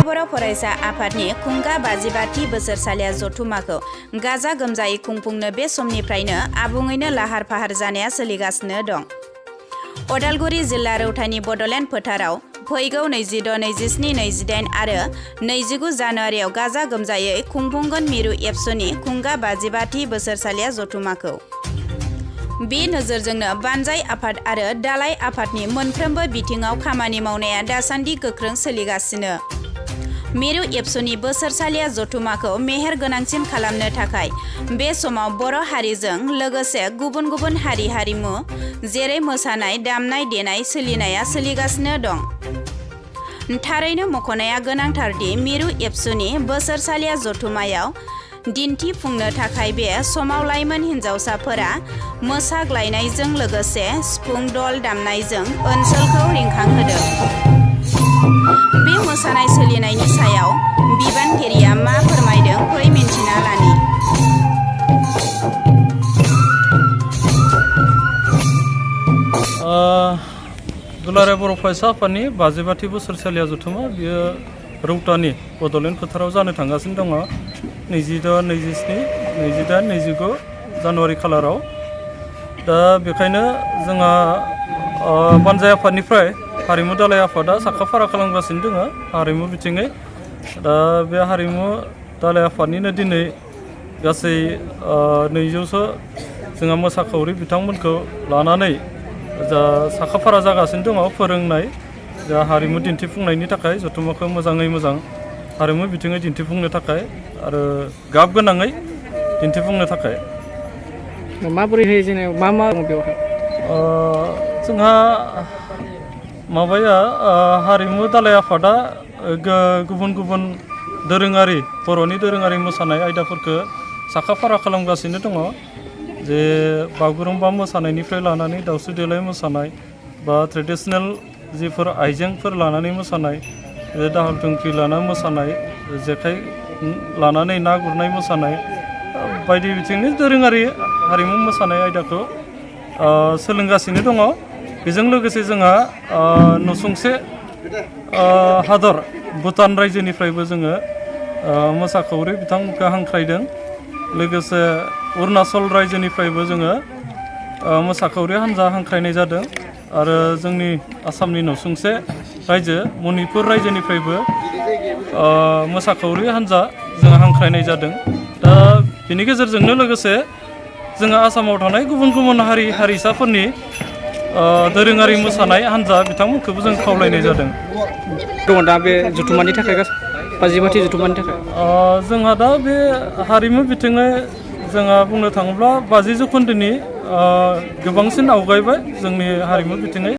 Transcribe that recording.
बर' फरायसा आफादनि खुंगा 52थि बोसोरसालिया जथुमाखौ गाजा गोमजायै खुंफुंनो बे समनिफ्रायनो आबुङैनो लाहार फाहार जानाया सोलिगासिनो दं। उदालगुरि जिल्ला रौतानि बड'लेण्ड फोथाराव फैगौ 26, 27, 28 आरो 29 जानुवारियाव गाजा गोमजायै खुंफुंगोन मिरु एबसुनि खुंगा 52थि बोसोरसालिया जथुमाखौ। बे नोजोरजोंनो बानजाय आफाद आरो दालाय आफादनि मोनफ्रोमबो बिथिङाव खामानि मावनाया दासान्दि गोख्रों सोलिगासिनो। मिरु एबसुनि बोसोरसालिया जथुमाखौ मेहेर गोनांसिन खालामनो थाखाय बे समाव बर' हारिजों लोगोसे गुबुन गुबुन हारि हारिमु जेरै मोसानाय, दामनाय देनाय सोलिनाया सोलिगासिनो दं। थारैनो मख'नाया गोनांथारदि मिरु एबसुनि बोसोरसालिया जथुमायाव दिन्थिफुंनो थाखाय बे समाव लाइमोन हिन्जावसाफोरा मोसाग्लायनायजों लोगोसे सिफुं दल दामनायजों ओनसोलखौ रिंखांहोदों। बे मोसानाय सोलिनायनि सायाव बिबानगिरिया मा फोरमायदों फै मिन्थिना लानि। दुलाराय बर' फरायसा आफादनि 52थि बोसोरसालिया जथुमा बियो रौतानि बड'लेण्ड फोथाराव जानो थांगासिनो दङ 26, 27, 28, 29 जानुवारि खालाराव। दा बेखायनो जोंहा बानजाय आफादनिफ्राय हारिमु दालाय आफादा साखाफारा खालामगासिनो दङ हारिमु बिथिङै। दा बे हारिमु दालाय आफादनिनो दिनै गासै 200सो जोंहा मोसाखावरि बिथांमोनखौ लानानै जा साखाफारा जागासिनो दङ फोरोंनाय जा हारिमु दिन्थिफुंनायनि थाखाय जथुमाखौ मोजाङै मोजां हारिमु बिथिङै दिन्थिफुंनो थाखाय आरो गाब गोनाङै दिन्थिफुंनो थाखाय। माबोरैहाय जेनेबा मा दङ बेवहाय? जोंहा माबाया हारिमु दालाय आफादा गुबुन गुबुन दोरोङारि बर'नि दोरोङारि मोसानाय आयदाफोरखौ साखाफारा खालामगासिनो दङ। जे बागुरुम्बा मोसानायनिफ्राय लानानै दावस्रि देलाय मोसानाय बा ट्रेडिसनेल जिफोर आइजेंफोर लानानै मोसानाय, दाहाल थुंग्रि लाना मोसानाय, जेखाइ लानानै ना गुरनाय मोसानाय बायदि बिथिंनि दोरोङारि हारिमु मोसानाय आयदाखौ सोलोंगासिनो दङ। बेजों लोगोसे जोंहा नसुंसे हादर भुटान रायजोनिफ्रायबो जोङो मोसाखावरि बिथांमोनखौ हांख्रायदों। लोगोसे अरुणाचल रायजोनिफ्रायबो जोङो मोसाखावरि हान्जा हांख्रायनाय जादों आरो जोंनि आसामनि नसुंसे रायजो मणिपुर रायजोनिफ्रायबो मोसाखावरि हान्जा जोङो हांख्रायनाय जादों। दा बेनि गेजेरजोंनो लोगोसे जोङो आसामाव थानाय गुबुन गुबुन हारि हारिसाफोरनि दोरोङारि मोसानाय हान्जा बिथांमोनखौबो जों खावलायनाय जादों। दङ दा बे जथुमानि थाखाय 52थि जथुमानि थाखाय जोंहा दा बे हारिमु बिथिङै जोंहा बुंनो थाङोब्ला 50 जौखोन्दोनि गोबांसिन आवगायबाय जोंनि हारिमु बिथिङै।